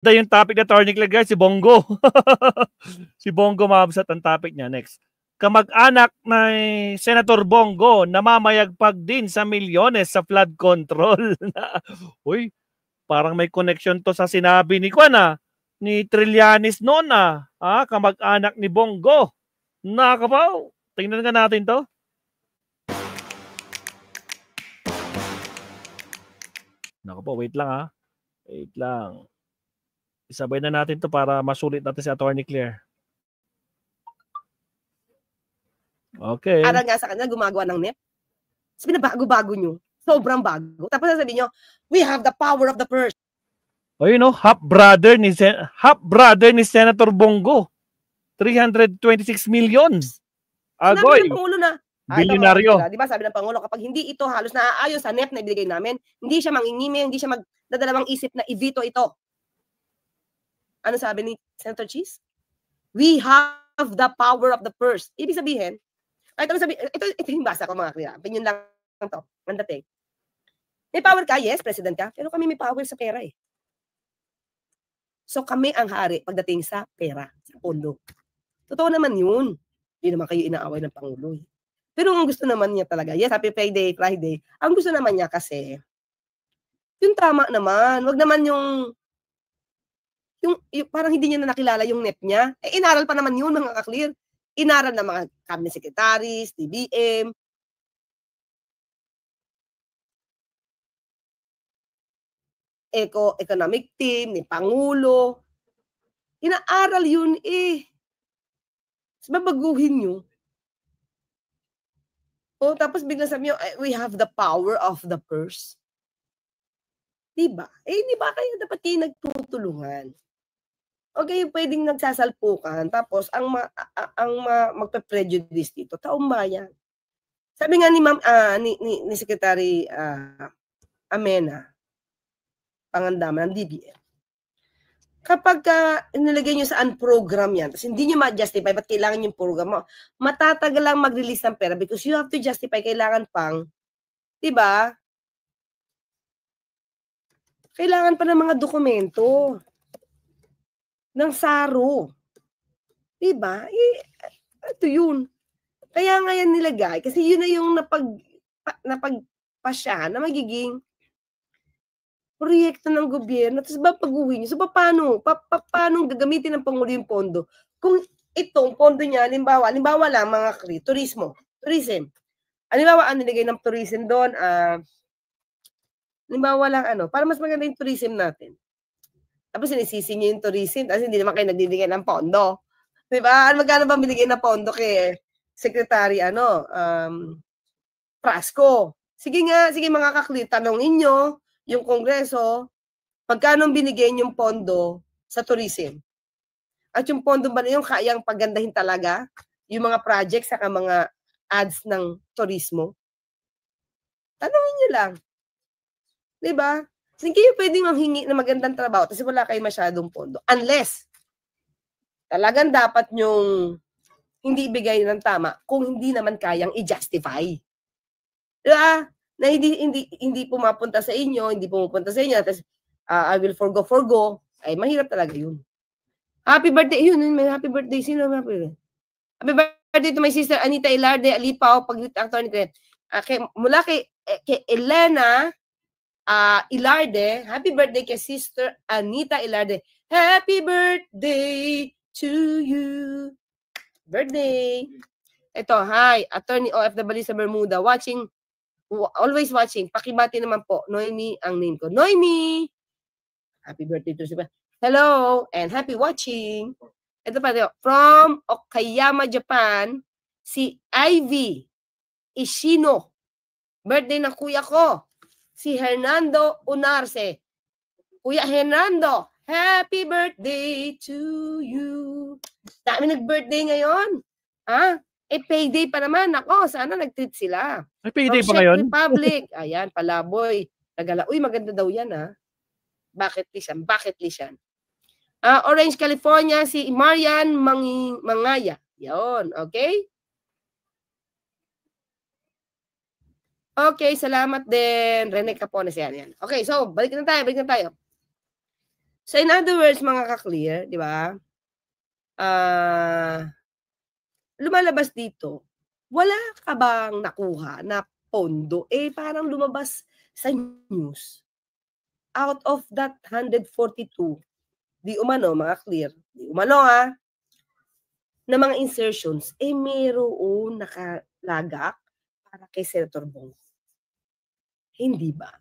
yung topic na Attorney Claire, guys, si Bongo. Si Bongo Mabsat ang topic niya. Next. Kamag-anak ni Senator Bongo namamayagpag din sa milyones sa flood control. Uy, parang may connection to sa sinabi ni Kwan ni Trillanes noon kamag-anak ni Bongo. Nakapaw. Tingnan nga natin to. Nakapaw, wait lang Wait lang. Isabay na natin to para masulit natin si Attorney Claire. Okay. Aral nga sa kanya, gumagawa ng NEP. Binabago-bago nyo. Sobrang bago. Tapos sasabihin nyo, we have the power of the purse. O half-brother ni Senator Bongo. 326 million. Agoy. Sinabi ng Pangulo na, bilyonaryo. Di ba sabi ng Pangulo, kapag hindi ito halos naaayon sa NEP na ibigay namin, hindi siya mangingimi, hindi siya magdadalawang isip na i-veto ito. Ano sabi ni Senator Cheese? We have the power of the purse. Ibig sabihin, ito yung basa ko mga kaya. Opinion lang to. Ang dating. May power ka, yes, president ka, pero kami may power sa pera eh. So kami ang hari pagdating sa pera, sa pondo. Totoo naman yun. Hindi naman kayo inaaway ng Pangulo. Pero ang gusto naman niya talaga, yes, happy Friday, ang gusto naman niya kasi, yung tama naman, wag naman yung parang hindi niya na nakilala yung NEP niya. Inaral pa naman yun, mga ka-clear. Inaral ng mga cabinet secretaries, DBM. Economic team, ni Pangulo. Inaaral yun eh. Babaguhin nyo. Tapos bigla sabi nyo, we have the power of the purse. Diba? Di ba kayo dapat kayo nagtutulungan? Okay, pwedeng nagsasalpukan, tapos ang magpe-prejudice dito, taong bayan. Sabi nga ni Secretary Amena, Pangandaman ng DBM, kapag nilagay nyo sa program yan, tapos hindi nyo ma-justify, ba't kailangan yung program mo? Matatagal lang mag-release ng pera because you have to justify, kailangan pang, diba? Kailangan pa ng mga dokumento. Ng SARO. Diba? Ito yun. Kaya nga yan nilagay. Kasi yun na yung napagpasyahan na magiging proyekto ng gobyerno. Tapos babaguhin nyo. So, paano gagamitin ng Pangulo yung pondo? Kung itong pondo niya, halimbawa lang mga tourism. Halimbawa, nilagay ng tourism doon, halimbawa lang para mas maganda yung tourism natin. Tapos sinisisi niyo yung tourism, tapos hindi naman kayo nagbibigay ng pondo. Diba? Magkano ba binigay na pondo kay Secretary Prasco? Sige mga kakli, tanongin nyo yung Kongreso, magkano binigay yung pondo sa tourism? At yung pondo ba na yung kayang pagandahin talaga? Yung mga projects saka mga ads ng turismo? Tanongin nyo lang. Diba? Hindi kayo pwedeng manghingi na magandang trabaho kasi wala kayo masyadong pondo. Unless, talagang dapat nyong hindi ibigay ng tama kung hindi naman kayang i-justify. Diba? Na hindi pumapunta sa inyo, hindi pumupunta sa inyo, tapos I will forgo, ay mahirap talaga yun. Happy birthday, yun, may happy birthday. Sino happy birthday to my sister Anita Ilarde, Alipaw, pag-actor ni Kret. Mula kay Elena, Ilarde, happy birthday kay Sister Anita Ilarde. Happy birthday to you. Birthday. Ito, hi, Attorney OFW sa Bermuda, always watching. Pakibati naman po, Noemi ang name ko. Noemi! Happy birthday to you. Hello, and happy watching. Ito pa, from Okayama, Japan, si Ivy Ishino. Birthday ng kuya ko. Si Hernando Unarce. Kuya Hernando, happy birthday to you. Dami nag-birthday ngayon. Payday pa naman. Ako, sana nag-treat sila. May payday pa ngayon? Republic. Ayan, Palaboy. Uy, maganda daw yan, Bucket list yan. Orange, California, si Marian Mangaya. Yan, okay? Okay, salamat din. Rene Capones yan. Okay, so, balik na tayo. So in other words, mga ka-clear, di ba? Lumalabas dito, wala ka bang nakuha na pondo? Eh, parang lumabas sa news. Out of that 142, di umano, mga clear, di umano na mga insertions, eh mayroon nakalagak para kay Senator Bongo. Hindi ba?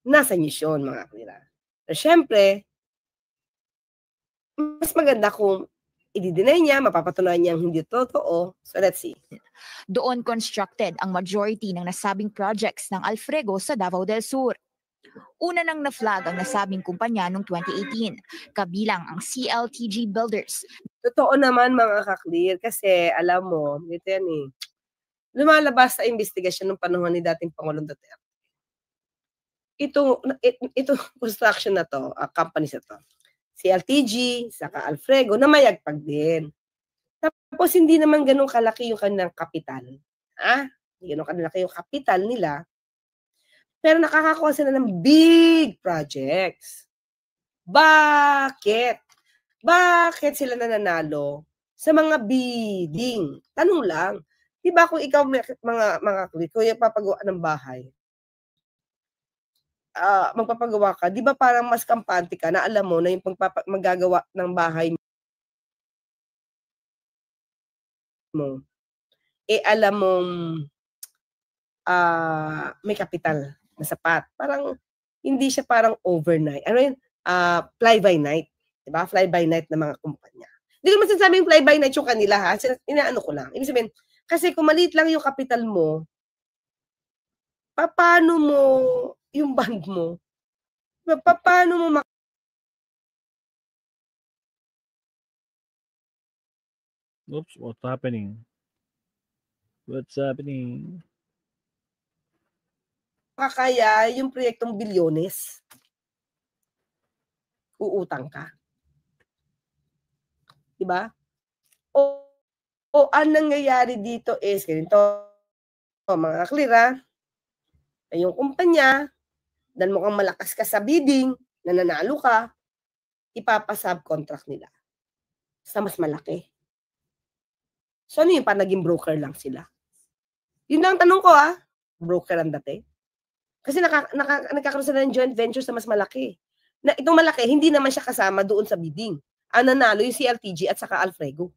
Nasa news yun, mga clear. Siyempre, mas maganda kung i-deny niya, mapapatunayan niyang hindi totoo. So let's see. Doon constructed ang majority ng nasabing projects ng Alfrego sa Davao del Sur. Una nang na-flag ang nasabing kumpanya noong 2018, kabilang ang CLTG Builders. Totoo naman, mga ka-clear, kasi alam mo, ito yan lumalabas sa investigasyon ng panahon ni dating Pangulong Duterte. Ito construction na to, companies na to, CLTG, saka Alfrego, na mayagpag din. Tapos hindi naman ganun kalaki yung kanilang kapital. Hindi ganun kalaki yung kapital nila. Pero nakakakuha sila ng big projects. Bakit? Bakit sila nananalo sa mga bidding? Tanong lang. Di ba kung ikaw mga kuya papagawa ng bahay, magpapagawa ka, di ba parang mas kampante ka na alam mo na yung maggagawa ng bahay mo, eh alam mong may kapital na sapat. Parang hindi siya parang overnight. Ano yun? Fly by night. Diba? Fly by night na mga kumpanya. Hindi ko masasabing fly by night yung kanila ha. Inaano ko lang. Ibig sabihin, kasi kung maliit lang yung kapital mo, paano mo yung band mo? Paano mo Oops, what's happening? What's happening? makakaya yung proyektong bilyones? Uutang ka. Diba? O ang nangyayari dito is, ganito, mga clear ay yung kumpanya, dan mukhang malakas ka sa bidding, nananalo ka, ipapasubcontract nila sa mas malaki. So ano yung naging broker lang sila? Yun lang tanong ko broker ang dati. Kasi nagkakaroon sila ng joint venture sa mas malaki. Na itong malaki, hindi naman siya kasama doon sa bidding. Ang nanalo yung CLTG at saka Alfrego.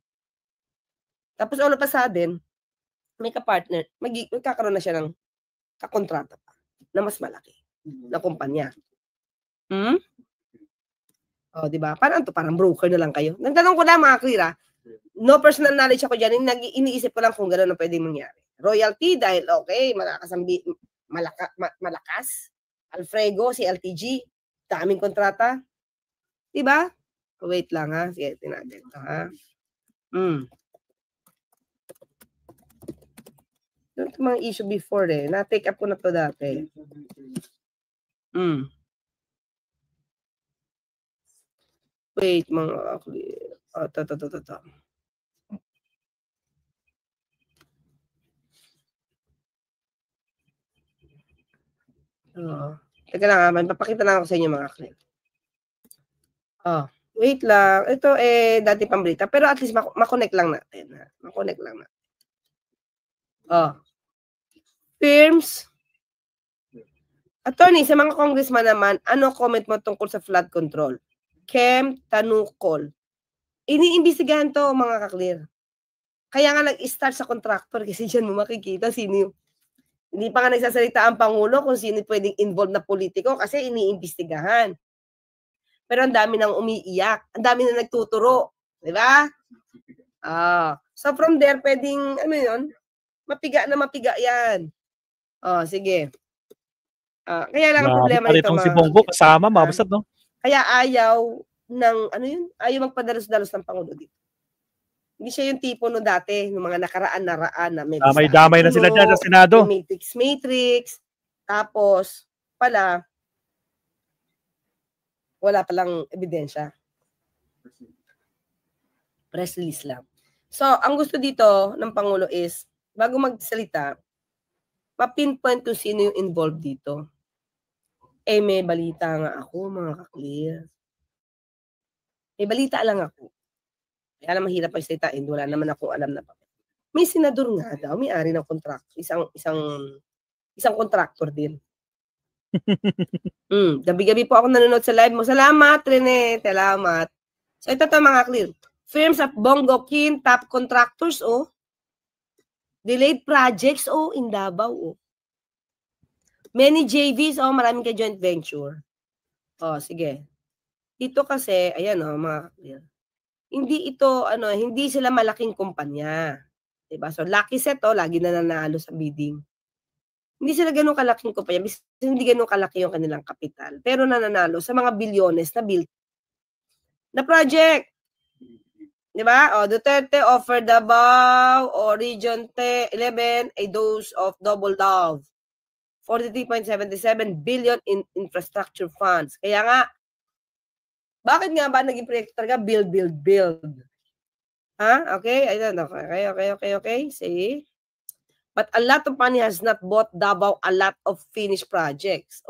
Tapos all of a sudden, may kapartner, magkakaroon na siya ng kakontrata pa na mas malaki na kumpanya. Di ba? Parang broker na lang kayo. Nagtanong ko lang, mga clear no personal knowledge ako dyan. Iniisip ko lang kung gano'n ang pwedeng mangyari. Royalty, dahil okay, malakas. Alfrego, CLTG, daming kontrata. Diba? Wait lang Sige, tinatin ito Ito mga issue before Na-take up ko na to dati. Wait, mga ito. Teka lang papakita lang ako sa inyo mga clip. Wait lang. Ito dati pang Brita. Pero at least makonect lang natin. Makonect lang natin. Firms. Attorney, sa mga congressman naman, ano comment mo tungkol sa flood control? Kem Tanukol. Iniimbestigahan to, mga ka-clear. Kaya nga nag-start sa contractor kasi dyan mo makikita sino yung hindi pa nga nagsasalita ang Pangulo kung sino pwedeng involved na politiko kasi iniimbestigahan. Pero ang dami nang umiiyak. Ang dami na nagtuturo. Di ba? So from there, pwedeng, mapiga yan. Sige. Kaya lang ang problema nito, si Bongo kasama, mabasat, no? Kaya ayaw ayaw magpadalos-dalos ng Pangulo dito. Hindi siya yung tipo no dati, ng mga nakaraan na may damay na sila dyan sa Senado. Matrix, tapos pala, wala palang ebidensya. Press release lang. So, ang gusto dito ng Pangulo is, bago magsalita, ma-pinpoint kung sino yung involved dito. May balita nga ako, mga ka-clear. May balita lang ako. Kaya lang mahirap pagsalitain, wala naman ako alam na. May senador nga daw, may-ari ng contractor, isang contractor din. Gabi-gabi po ako nanonood sa live mo. Salamat, Rene. Salamat. So, ito mga clear. Firms of Bongo Kin, top contractors, delayed projects, in Davao, Many JVs, maraming ka joint venture. Sige. Dito kasi, ayan, mga clear. Hindi sila malaking kumpanya. Diba? So, Lucky Set, lagi na nanalo sa bidding. Hindi sila ganun kalaking kumpanya, hindi ganun kalaki yung kanilang kapital. Pero nananalo sa mga bilyones na project. Diba? Duterte offered Davao Region 11 a dose of double dove. 43.77 billion in infrastructure funds. Kaya nga, bakit nga ba naging proyekto talaga? Build. Okay? Okay. See? But a lot of money has not bought Davao a lot of finished projects.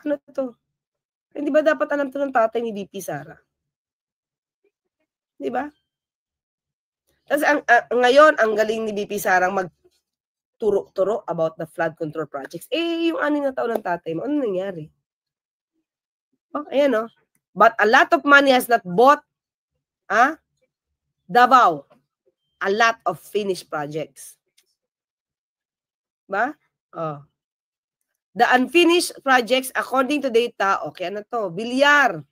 Ano to? Hindi ba dapat alam to ng tatay ni VP Sara? Di ba? Tapos ngayon, ang galing ni VP Sarang magturo-turo about the flood control projects. Yung 6 na taon ng tatay mo, ano nangyari? Ayan, But a lot of money has not bought Davao a lot of finished projects. Ba? The unfinished projects, according to data, ano to? Bilyar.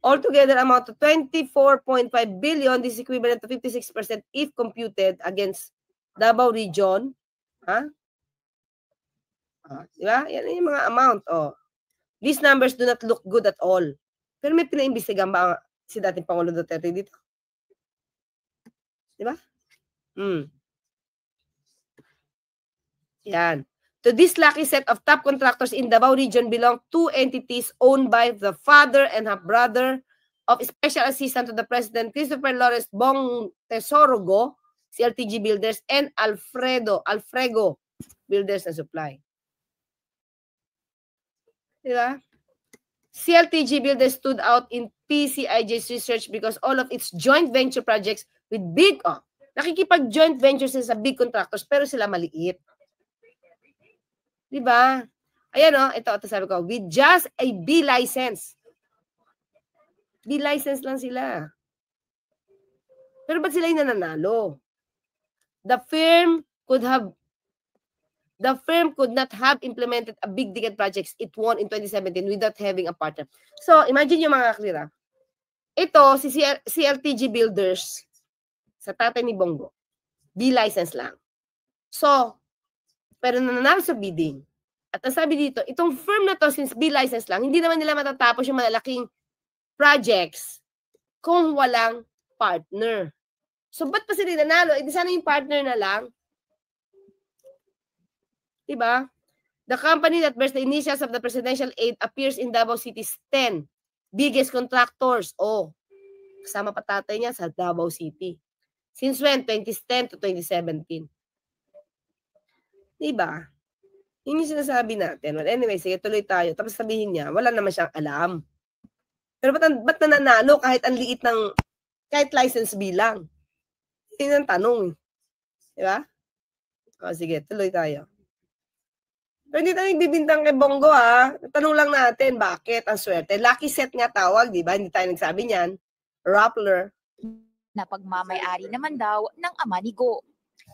Altogether amount to 24.5 billion. This is equivalent to 56% if computed against Davao Region. Diba? Yan yung mga amount. These numbers do not look good at all. Pero may pinaimbestigan ba si dating Pangulo Duterte dito? Diba? Yan. To this lucky set of top contractors in Davao Region belong 2 entities owned by the father and half-brother of Special Assistant to the President Christopher Lawrence Bong Tesorogo, CLTG Builders, and Alfrego Builders and Supply. Diba? CLTG Builders stood out in PCIJ's research because all of its joint venture projects with nakikipag-joint ventures sa big contractors pero sila maliit. Diba? Ayan, ito sabi ko, with just a B license. B license lang sila. Pero ba't sila yung nananalo? The firm could not have implemented a big ticket projects it won in 2017 without having a partner. So, imagine yung mga klira. Ito, si CLTG Builders, sa tatay ni Bongo, B license lang. So, pero nananalo sa bidding. At ang sabi dito, itong firm na to, since B license lang, hindi naman nila matatapos yung malalaking projects kung walang partner. So, ba't pa sila nanalo? Di sana yung partner na lang. Diba? The company that bears the initials of the presidential aid appears in Davao City's 10 biggest contractors. Kasama pa tatay niya sa Davao City. Since when? 2010 to 2017. Diba? Yun yung sinasabi natin. Well, anyway, sige, tuloy tayo. Tapos sabihin niya, wala naman siyang alam. Pero ba't nananalo kahit ang liit ng, kahit license bilang? Yun ang tanong. Diba? Sige, tuloy tayo. Pero hindi tayo nagbibintang kay Bongo, Tanong lang natin, bakit? Ang swerte. Lucky set nga tawag, diba? Hindi tayo nagsabi niyan. Rappler. Na pagmamay-ari naman daw ng ama ni Go.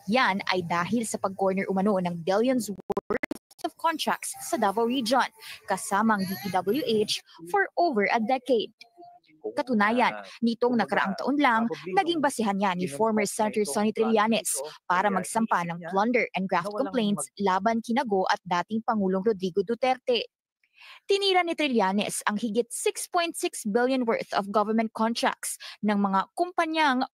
Yan ay dahil sa pag-corner umano ng billions worth of contracts sa Davao Region, kasamang DPWH for over a decade. Katunayan, nitong nakaraang taon lang, naging basihan niya ni former Senator Sonny Trillanes para magsampa ng plunder and graft complaints laban kina Go at dating Pangulong Rodrigo Duterte. Tinira ni Trillanes ang higit 6.6 billion worth of government contracts ng mga kumpanyang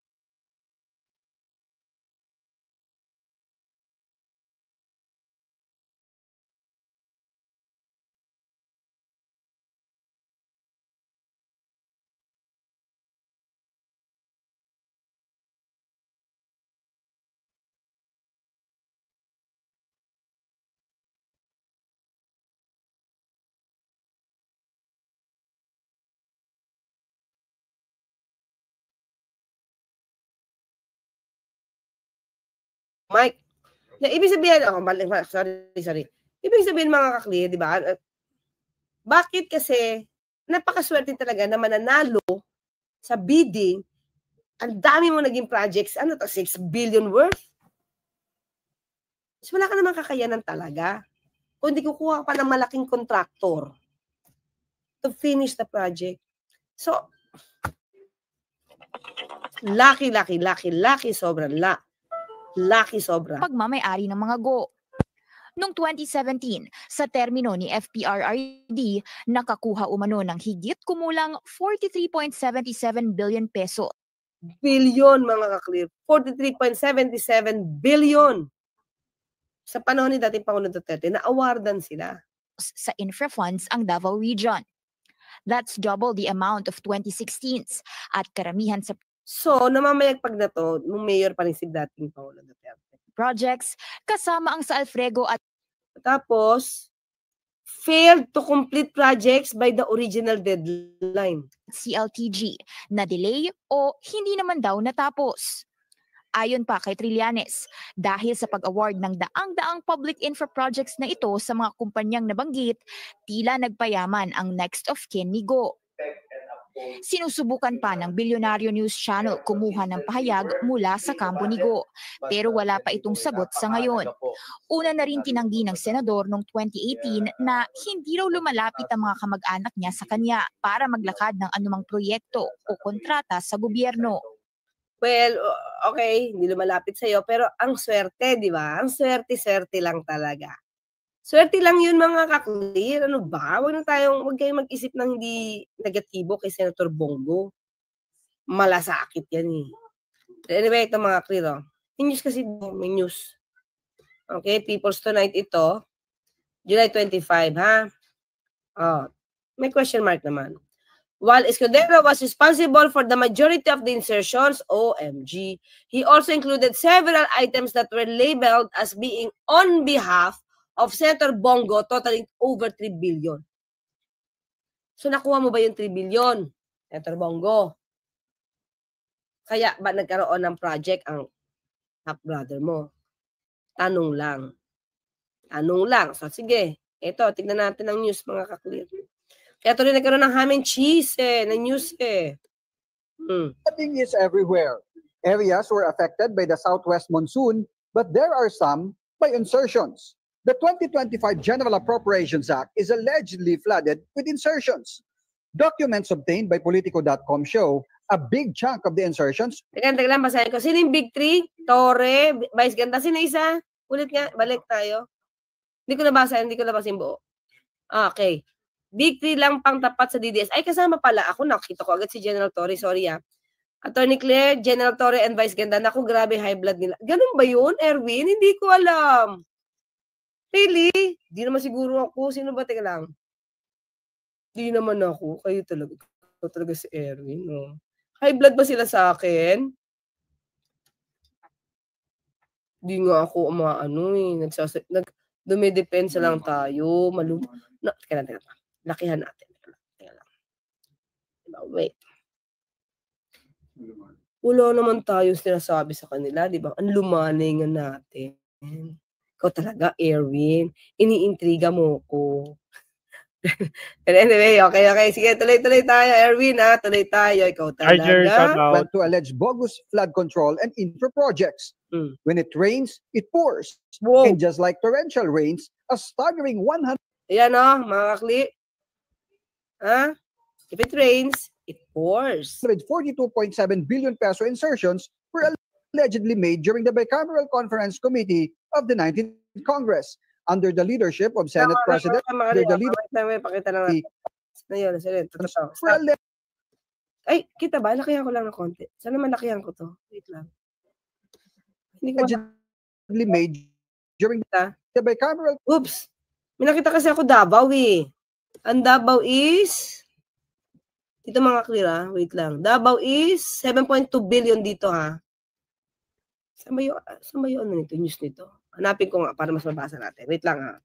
Mike. Ibig sabihin, sorry. Ibig sabihin mga kakli, di ba? Bakit kasi napakaswerte talaga na mananalo sa bidding, ang dami mo naging projects, 6 billion worth? So wala ka naman kakayanan talaga. Kung hindi kukuha pa ng malaking contractor to finish the project. So, lucky, sobrang lucky sobra. Pagmamayari ng mga Go. Noong 2017, sa termino ni FPRRD, nakakuha umano ng higit kumulang 43.77 billion peso. Billion mga kaklir. 43.77 billion. Sa panahon ni dating Pangulong Duterte, na-awardan sila sa infra funds ang Davao Region. That's double the amount of 2016's at karamihan sa So, namamayagpag na to, nung mayor pa rin si dating Pangulong Duterte. Projects kasama ang sa Alfrego at tapos, failed to complete projects by the original deadline. CLTG na delay o hindi naman daw natapos. Ayon pa kay Trillanes, dahil sa pag-award ng daang-daang public infra projects na ito sa mga kumpanyang nabanggit, tila nagpayaman ang next of kin ni Go. Sinusubukan pa ng Bilyonaryo News Channel kumuha ng pahayag mula sa kampo ni Go, pero wala pa itong sagot sa ngayon. Una na rin tinanggi ng senador noong 2018 na hindi raw lumalapit ang mga kamag-anak niya sa kanya para maglakad ng anumang proyekto o kontrata sa gobyerno. Well, okay, hindi lumalapit sa'yo, pero ang swerte, di ba? Ang swerte-swerte lang talaga. Swerte lang yun mga kaklir. Ano ba? Huwag kayong mag-isip ng hindi negatibo kay Senator Bongo. Malasakit yan eh. Anyway, ito mga kaklir. May news kasi, may news. Okay, People's Tonight ito. July 25, ha? May question mark naman. While Escudero was responsible for the majority of the insertions, OMG, he also included several items that were labeled as being on behalf of Senator Bongo, totaling over 3 billion. So nakuha mo ba yung 3 billion, Senator Bongo? Kaya ba nagkaroon ng project ang half-brother mo? Tanong lang. So sige, ito, tignan natin ang news mga kaklir. Kaya tuloy nagkaroon ng ham and cheese na news Flooding is everywhere. Areas were affected by the southwest monsoon, but there are some by insertions. The 2025 General Appropriations Act is allegedly flooded with insertions. Documents obtained by Politico.com show a big chunk of the insertions. Teka lang, basahin ko. Sino yung Big Three? Torre, Vice Ganda. Sino isa? Ulit nga, balik tayo. Hindi ko nabasa yung buo. Okay. Big 3 lang pang tapat sa DDS. Ay, kasama pala. Ako nakita ko agad si General Torre. Sorry Attorney Claire, General Torre, and Vice Ganda. Naku, grabe, high blood nila. Ganun ba yun, Erwin? Hindi ko alam. Really? Di naman siguro ako. Sino ba? Teka lang. Di naman ako. Kayo talaga. Ito talaga si Erwin. No? High blood ba sila sa akin? Di nga ako dumidepensa lang tayo. Teka lang. Lakihan natin. Teka lang. Wait. Wala naman tayo sinasabi sa kanila, di ba? Ang lumanay nga natin. Ikaw talaga, Erwin. Iniintriga mo ko. Anyway, okay. Sige, tuloy tayo, Erwin, Tuloy tayo. Ikaw talaga. Went to allege bogus flood control and infra projects. When it rains, it pours. Whoa. And just like torrential rains, a staggering 100... Ayan mga kakli. If it rains, it pours. 42.7 billion peso insertions were allegedly made during the Bicameral Conference Committee of the 19th Congress under the leadership of Senate President. Pakita lang natin. Ay, kita ba? Lakihan ko lang ng konti. Sana malakihan ko to. Wait lang. Allegedly made during the Bicameral... Oops! May nakita kasi ako Davao Ang Davao is... Dito mga clear wait lang. Davao is 7.2 billion dito Saan ba yung nito? News nito? Hanapin ko nga para mas mabasa natin. Wait lang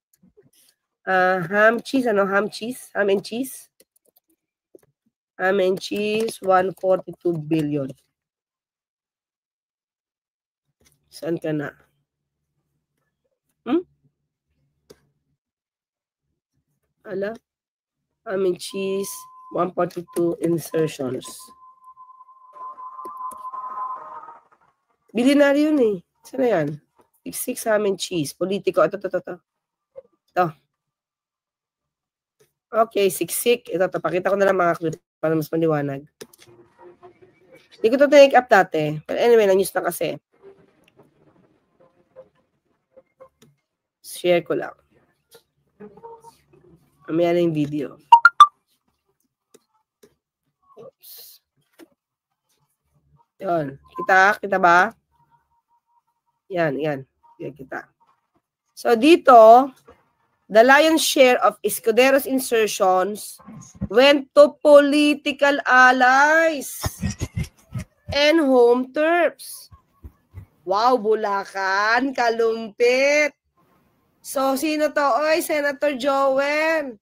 ham cheese, ham cheese? Ham and cheese? Ham and cheese, 142 billion. Saan ka na? Ala? Cheese, 142 insertions. Bilyonaryo yun eh. Saan na yan? 66 cheese. Politiko. Ito. Okay, siksik. Ito. Pakita ko na lang mga clip para mas maliwanag. Hindi ko ito take up dati. But anyway, na-news na kasi. Share ko lang. Mamaya na yung video. Oops. Yun. Kita ba? Yan. Yan kita. So, dito, the lion's share of Escudero's insertions went to political allies and home turfs. Wow, Bulacan, kalumpit. So, sino to? Oy, Senator Joel.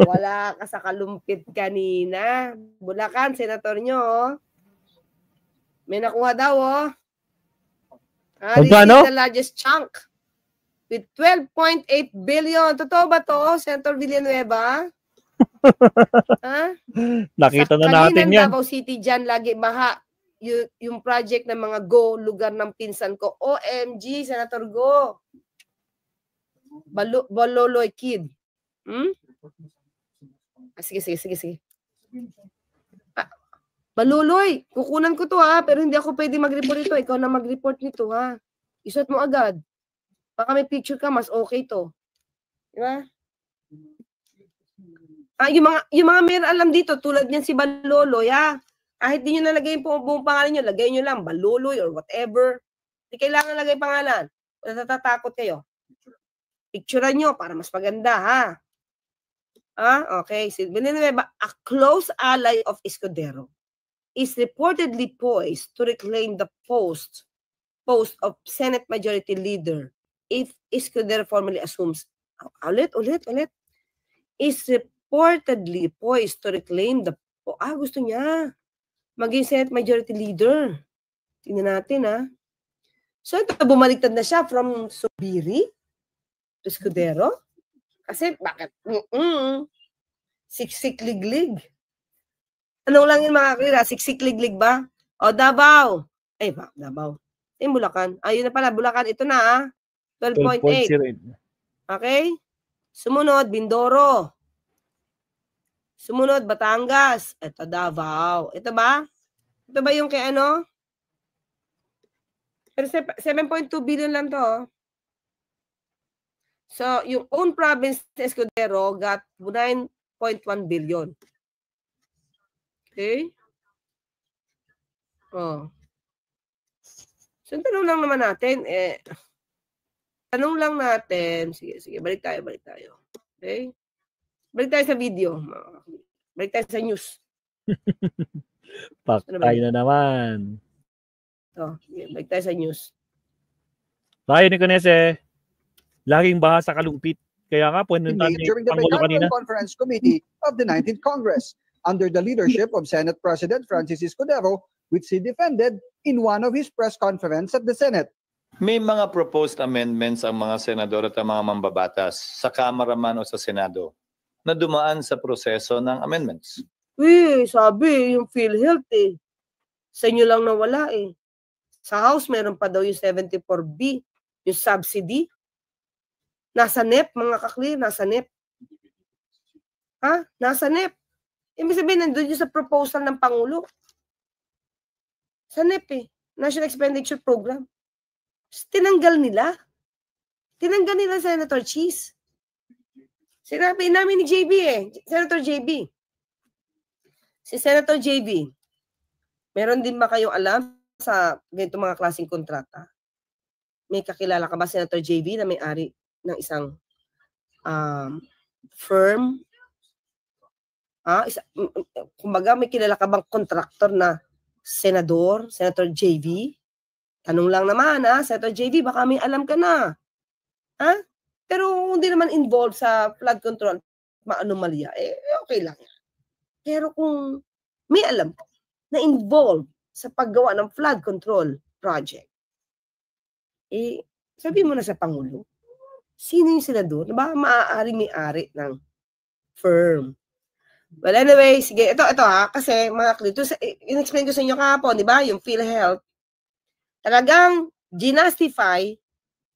Wala ka sa kalumpit kanina. Bulacan, senator nyo, oh. May nakuha daw, oh. Magkano? The largest chunk with 12.8 billion. Totoo ba to, Senator Villanueva? Ha? Nakita na natin yan. Davao City dyan, lagi baha. Yung project ng mga Go, lugar ng pinsan ko. OMG, Senator Go. Baloloy Kid. Sige. Baluloy, kukunan ko to ha, pero hindi ako pwede mag-report ito. Ikaw na mag-report nito ha. Isuot mo agad. Baka may picture ka, mas okay to. Diba? Yung mga meron alam dito, tulad niyan si Baluloy ha. Kahit di nyo nalagay yung buong pangalan nyo, lagay nyo lang, Baluloy or whatever. Hindi kailangan lagay pangalan. Kung natatakot kayo. Picturean nyo para mas maganda ha. Okay. Si Villanueva, a close ally of Escudero, is reportedly poised to reclaim the post of Senate Majority Leader if Escudero formally assumes. Ulit. Is reportedly poised to reclaim the gusto niya maging Senate Majority Leader. Tingnan natin ha. So ito, bumaliktad na siya from Subiri to Escudero. Kasi bakit? Siksik-liglig. Ano lang yun mga kira? Siksik-liglig ba? O Davao. Davao. Yung Bulacan. Ayun na pala, Bulacan. Ito na 12.8. Okay? Sumunod, Mindoro. Sumunod, Batangas. Ito, Davao. Ito ba? Ito ba yung kay ano? Pero 7.2 billion lang to. So, yung own province Escudero got 9.1 billion. Okay? So, tanong lang naman natin, sige, balik tayo. Okay? Balik tayo sa video. Balik tayo sa news. Paktay na naman. Balik tayo sa news. Tayo ni Conese, laging baha sa kalumpit. Kaya nga, during the Bicameral Conference Committee of the 19th Congress, under the leadership of Senate President Francis Escudero, which he defended in one of his press conference at the Senate. May mga proposed amendments ang mga senador at ang mga mambabatas sa Kamara man o sa Senado na dumaan sa proseso ng amendments. Sabi, yung PhilHealth sa inyo lang nawala Sa House, meron pa daw yung 74B, yung subsidy. Nasa NEP, mga kakli, nasa NEP. Nasa NEP. Ibig sabihin, nandun yung sa proposal ng Pangulo. Sa NEP National Expenditure Program. Tinanggal nila. Senator Cheese. Sinabi namin ni JB Senator JB. Si Senator JB, meron din ba kayong alam sa ganito mga klaseng kontrata? May kakilala ka ba, Senator JB, na may-ari ng isang firm? Kumbaga, may kilala ka bang contractor na senador, Senator JV? Tanong lang naman, Senator JV, baka may alam ka na. Pero hindi naman involved sa flood control, maanomalya, okay lang. Pero kung may alam ka na involved sa paggawa ng flood control project, Sabi mo na sa Pangulo. Sino yung senador na baka maaari-may-ari ng firm? Well, anyway, sige, ito ha, kasi mga klito, in-explain ko sa inyo kahapon, di ba, yung PhilHealth, talagang ginastify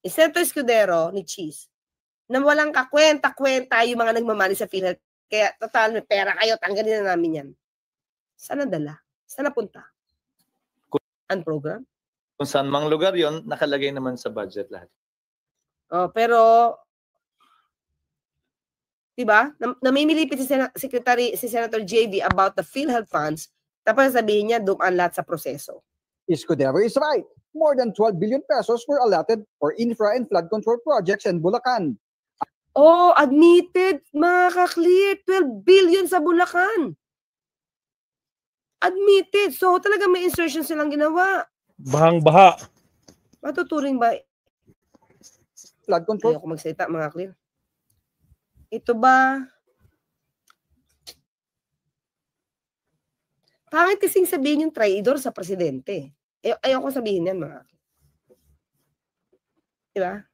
ni Senator Escudero ni Cheese na walang kakwenta-kwenta yung mga nagmamali sa PhilHealth. Kaya, total, may pera kayo, tanggalin na namin yan. Saan nadala? Saan napunta? Ang program? Kung saan mang lugar yon, nakalagay naman sa budget lahat. Oh, pero diba? Namimilipit si Senator JV about the PhilHealth funds, tapos sabihin niya dumaan lahat sa proseso. Escudero is right. More than 12 billion pesos were allotted for infra and flood control projects in Bulacan. Oh, admitted, mga ka-clear, 12 billion sa Bulacan. Admitted. So, talaga may insertion silang ginawa. Bahang-baha. Matuturing ba? Flood control. Ayoko magsalita, mga clear. Ito ba? Pangit kasing sabihin yung traidor sa presidente. Ayoko sabihin yan, mga. Diba?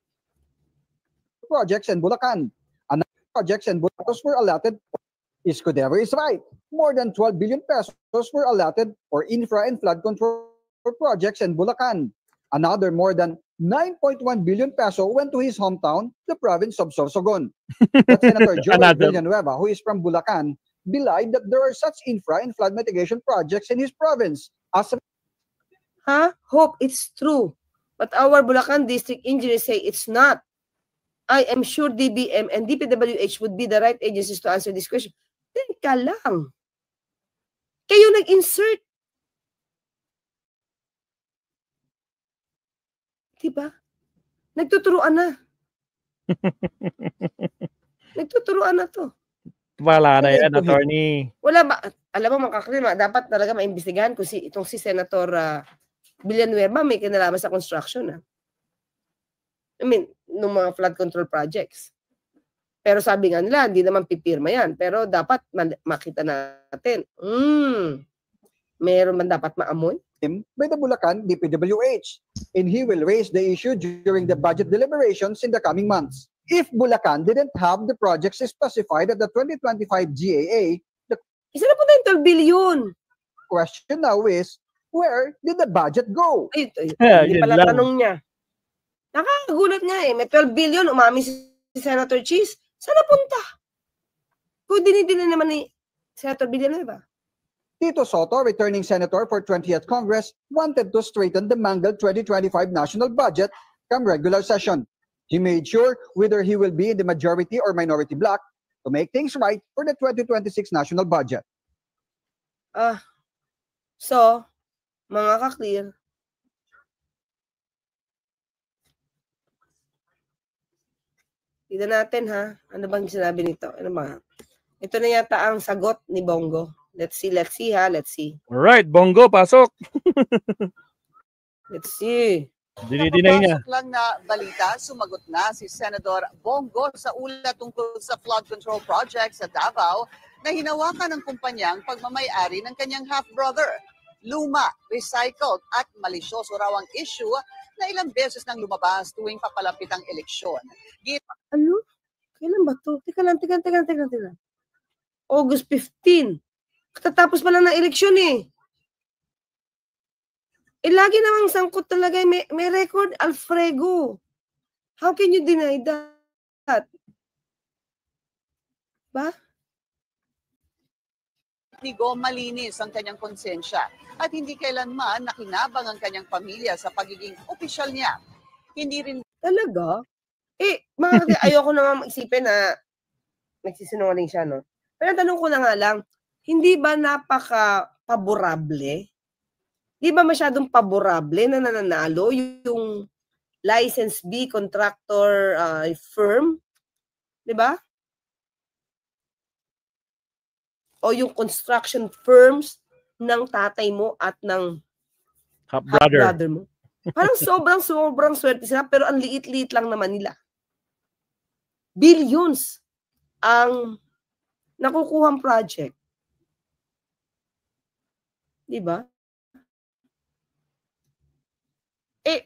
Projects in Bulacan. Another projects in Bulacan were allotted. Escudero is right. More than 12 billion pesos were allotted for infra and flood control projects in Bulacan. Another more than 9.1 billion peso went to his hometown, the province of Sorsogon. But Senator Joel Villanueva, who is from Bulacan, belied that there are such infra and flood mitigation projects in his province. Hope it's true. But our Bulacan district engineers say it's not. I am sure DBM and DPWH would be the right agencies to answer this question. Teka lang. Kayo nag-insert. Diba? Nagtuturuan na. Nagtuturuan na to. Wala na yan, attorney. Wala ba? Alam mo, makaklima, dapat talaga maimbestigahan kung itong si Senator Villanueva may kinalaman sa construction. I mean, nung mga flood control projects. Pero sabi nga nila, hindi naman pipirma yan. Pero dapat makita natin. Meron man dapat maamoy? By the Bulacan DPWH, and he will raise the issue during the budget deliberations in the coming months. If Bulacan didn't have the projects specified at the 2025 GAA, the isa na po na yung 12 billion. Question now is, where did the budget go? Ay, hindi pala tanong niya. Nakakagulat nga eh. May 12 billion, umami si Senator Cheese. Saan napunta? Kung dinidili naman ni Senator Villanueva. Tito Soto, returning senator for 20th Congress, wanted to straighten the mangled 2025 national budget come regular session. He made sure whether he will be in the majority or minority bloc to make things right for the 2026 national budget. So, mga ka-clear, tignan natin ha. Ano bang sinabi nito? Ano ba? Ito na yata ang sagot ni Bongo. Let's see ha. Let's see. Alright, Bongo, pasok. Let's see. Dinidinay niya. Napapasok lang na balita, sumagot na si Senador Bongo sa ulat tungkol sa flood control project sa Davao na hinawakan ng kumpanyang pagmamay-ari ng kanyang half-brother. Luma, recycled at malisyoso raw ang issue na ilang beses nang lumabas tuwing papalapit ang eleksyon. Ano? Kailan ba to? Teka lang. August 15. Katatapos pa lang ng eleksyon eh. Lagi namang sangkot talaga. May record, Alfredo. How can you deny that? Ba? Nigo malinis ang kanyang konsensya at hindi kailanman nakinabang ang kanyang pamilya sa pagiging opisyal niya. Hindi rin Talaga? Ayoko naman mag-isipin na nagsisinungaling siya, no? Pero tanong ko na nga lang, hindi ba napaka-paborable? Di ba masyadong paborable na nananalo yung license B contractor firm? Di ba? O yung construction firms ng tatay mo at ng half-brother mo. Parang sobrang swerte sila, pero ang liit-liit lang naman nila. Billions ang nakukuhang project. Diba?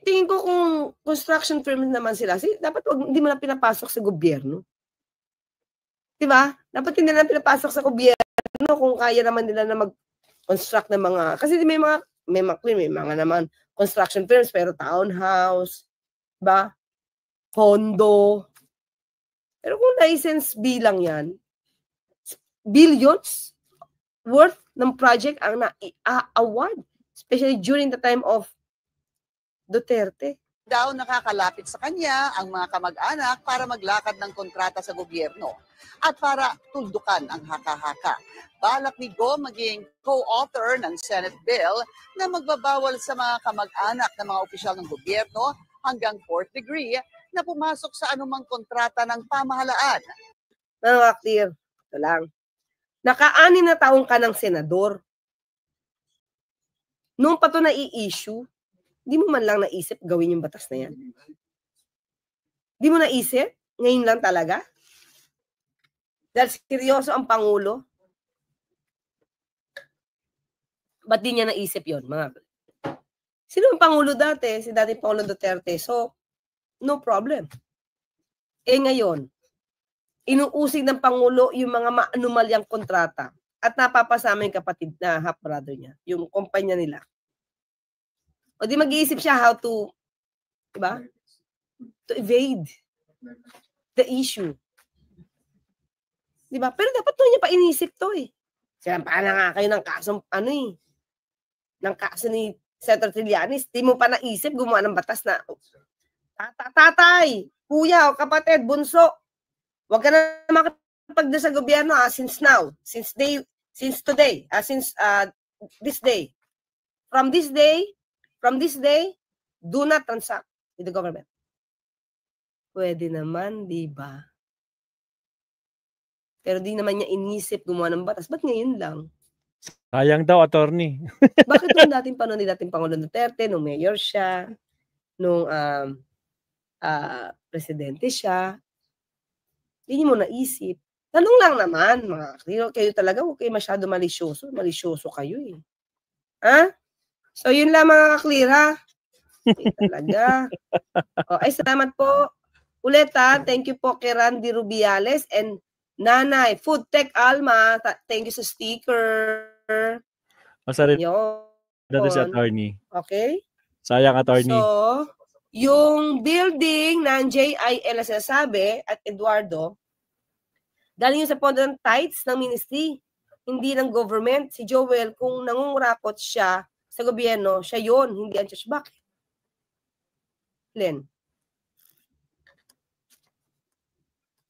tingin ko kung construction firm naman sila, dapat hindi mo na pinapasok sa gobyerno. Diba? Dapat hindi na pinapasok sa gobyerno kung kaya naman nila na mag-construct ng mga, kasi may mga naman construction firms, pero townhouse, diba? Condo. Pero kung license bilang yan, billions worth ng project ang na-award, especially during the time of Duterte. Daw nakakalapit sa kanya ang mga kamag-anak para maglakad ng kontrata sa gobyerno at para tuldukan ang haka-haka. Balak ni Go maging co-author ng Senate bill na magbabawal sa mga kamag-anak ng mga opisyal ng gobyerno hanggang 4th degree na pumasok sa anumang kontrata ng pamahalaan. Mga clear, ito lang. Naka-6 na taong ka ng senador. Nung pa ito na-i-issue, di mo man lang naisip gawin yung batas na yan. Di mo naisip? Ngayon lang talaga? Dahil seryoso ang Pangulo? Ba't di niya naisip yun, mga? Sino ang Pangulo dati? Si dating Pangulo Duterte. So, no problem. Ngayon, inuusig ng Pangulo yung mga maanumalyang kontrata at napapasama yung kapatid na half-brother niya, yung kumpanya nila. O di mag-iisip siya how to, diba? To evade the issue. Diba? Pero dapat to niya pa inisip to eh. Sinampaan na nga kayo ng kasong, ng kaso ni Senator Trillanes, di mo pa naisip gumawa ng batas na, tatay, kuya o kapatid, bunso, wag ka na makapagda sa gobyerno since now, since today, since this day. From this day, do not transact with the government. Pwede naman, di ba? Pero di naman niya inisip gumawa ng batas. Ba't ngayon lang? Sayang daw, attorney. Bakit nung dating panahon ni dating Pangulo Duterte, nung mayor siya, nung presidente siya, hindi mo naisip. Tanong lang naman, kayo talaga, huwag kayo masyado malisyoso. Malisyoso kayo eh. Ha? So, yun lang mga ka-clear, ha? Talaga. Salamat po. Ulit, ha? Thank you po kay Randy Rubiales and Nanay, Food Tech Alma. Thank you sa sticker. Masarap Yun. dati si attorney. Okay? Sayang, attorney. So, yung building ng JIL na sinasabi at Eduardo, dahil yun sa pondo ng tithes ng ministry, hindi ng government. Si Joel, kung nangungurakot siya sa gobyerno, siya yun, hindi ang church. Bakit? Len?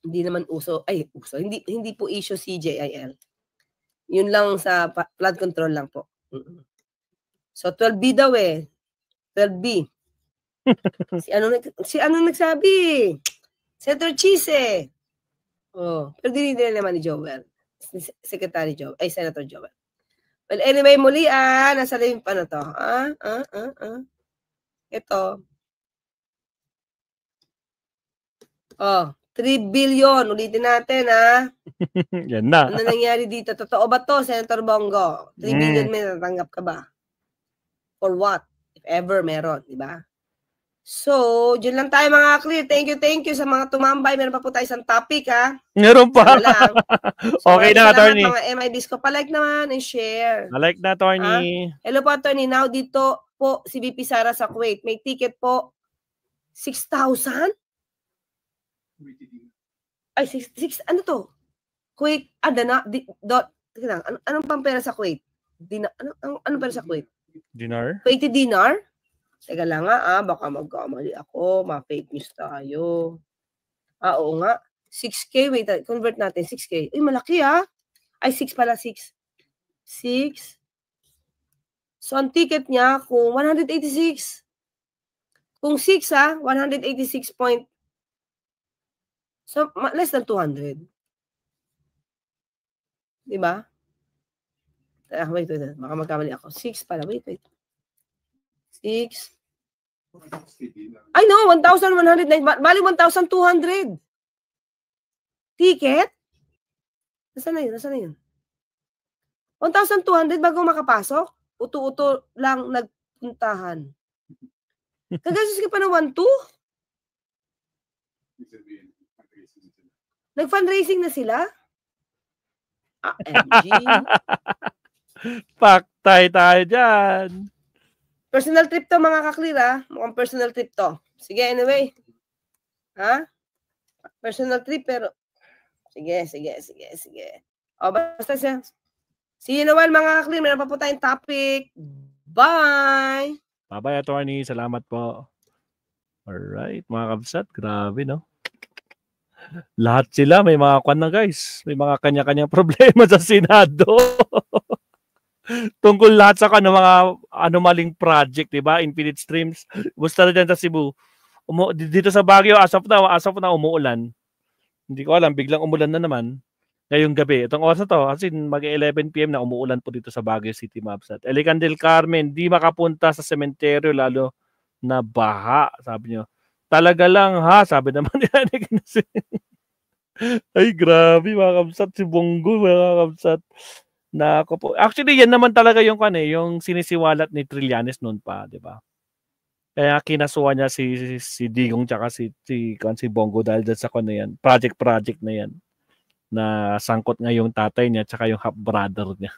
Hindi naman hindi po issue si JIL. Yun lang sa flood control lang po. So 12B daw eh. 12B. si ano nagsabi? Senator Chise. Pero dinidila naman ni Joel. Secretary Joel. Senator Joel. Well, anyway, muli nasa rin pa na to. Ito. 3 billion. Ulitin natin, ha? Yan na. Ano nangyari dito? Totoo ba to, Senator Bongo? 3 billion may natanggap ka ba? For what? If ever meron, di ba? So, dyan lang tayo mga clear. Thank you sa mga tumambay. Meron pa po tayo isang topic, ha? Meron pa. So, okay na, attorney. Mga MIBs ko, palike naman and share. Palike na, attorney. Hello po, attorney. Now, dito po si VP Sara sa Kuwait. May ticket po, 6,000? Ay, 6, ano to? Kuwait, anong pampera sa Kuwait? Ano pera sa Kuwait? Dinar? Kuwaiti dinar? Teka lang nga, baka magkamali ako, ma-fake news tayo. Oo nga, 6K, wait, convert natin, 6K. Ay, malaki Ay, 6 pala, 6. 6. So, ang ticket niya, kung 186. Kung 6, 186 point. So, less than 200. Diba? Wait. Baka magkamali ako. 6 pala. Wait. 6. I know, 1,109. Bali, 1,200. Ticket? Nasaan na yun? 1,200 bago makapasok? Uto-uto lang nagpuntahan. Kagastos ka pa ng 1-2? Nag-fundraising na sila? MG. Paktay tayo dyan. Personal trip to mga kaklir ha. Mukhang personal trip to. Sige, anyway. Ha? Personal trip pero sige. O basta siya. See you Noel mga kaklir. Meron pa po tayong topic. Bye! Bye-bye, attorney. Salamat po. Alright, mga kabsat. Grabe, no? Lahat sila may mga kwan na, guys. May mga kanya-kanyang problema sa Senado. Tungkol lahat sa mga anomaling project, di ba? Infinite streams. Gusto na dyan sa Cebu. Dito sa Baguio, as of na umuulan. Hindi ko alam, biglang umulan na naman. Ngayong gabi. Itong oras na to, as in mag-11 PM na umuulan po dito sa Baguio City, Mapsat. Elican del Carmen, di makapunta sa sementeryo, lalo na baha, sabi nyo. Talaga lang ha, sabi naman nila. Ay, grabe mga kabsat. Si Bongo, mga kabsat. Nako po. Actually, yan naman talaga yung sinisiwalat ni Trillanes noon pa, di ba? Kaya kinasuhan niya si Digong tsaka si Bongo dahil sa yan. Project na yan. Na sangkot nga yung tatay niya tsaka yung half-brother niya.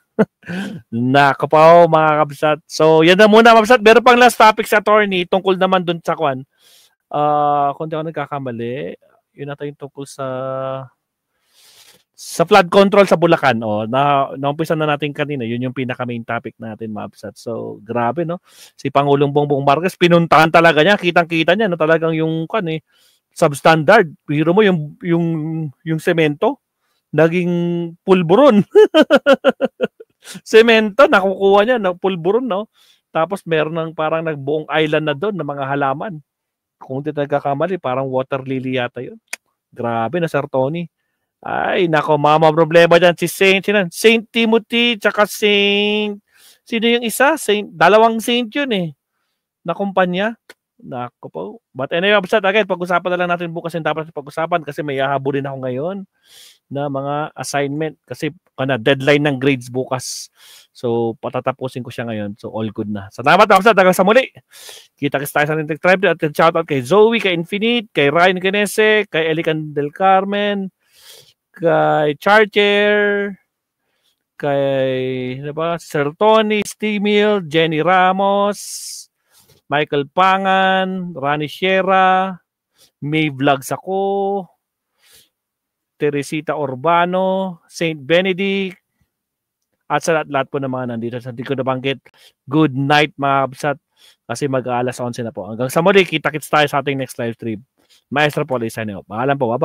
Nako po, mga kabsat. So, yan na muna, kabsat. Meron pang last topic sa attorney tungkol naman dun sa kung di ako nagkakamali, yun natin yung tungkol sa flood control sa Bulacan. Naumpisa na natin kanina. Yun yung pinaka-main topic natin, Mapsat. So, grabe, no? Si Pangulong Bongbong Marcos, pinuntahan talaga niya. Kitang-kita niya na talagang yung substandard. Hiro mo yung semento, naging pulburon. Semento, nakukuha niya, pulburon, no? Tapos meron ng parang nagbuong island na doon ng mga halaman. Kung hindi nagkakamali, parang water lily yata yun. Grabe na, Sir Tony. Ay, nako, mama problema dyan. Si Saint Timothy, tsaka Saint, sino yung isa? Dalawang Saint yun eh. Na kumpanya. Nako po. But anyway, again, pag-usapan na lang natin bukas yung dapat pag-usapan kasi may hahabulin ako ngayon na mga assignment kasi deadline ng grades bukas. So, patatapusin ko siya ngayon. So, all good na. Salamat ako hanggang sa muli. Kita-kits tayo sa Nintech Tribe at shoutout kay Zoe, kay Infinite, kay Ryan Canese, kay Elican del Carmen, kay Charger, kay Sir Tony, Stimil, Jenny Ramos, Michael Pangan, Rani Sierra, May Vlogs ako, Teresita Urbano, Saint Benedict, at sa lahat po ng mga nandito. Sa hindi ko nabanggit, good night mga kabsat kasi mag-aalas 11 na po. Hanggang sa muli, kita-kits tayo sa ating next live stream. Maestro Paul, isa niyo. Paalam po, bye-bye.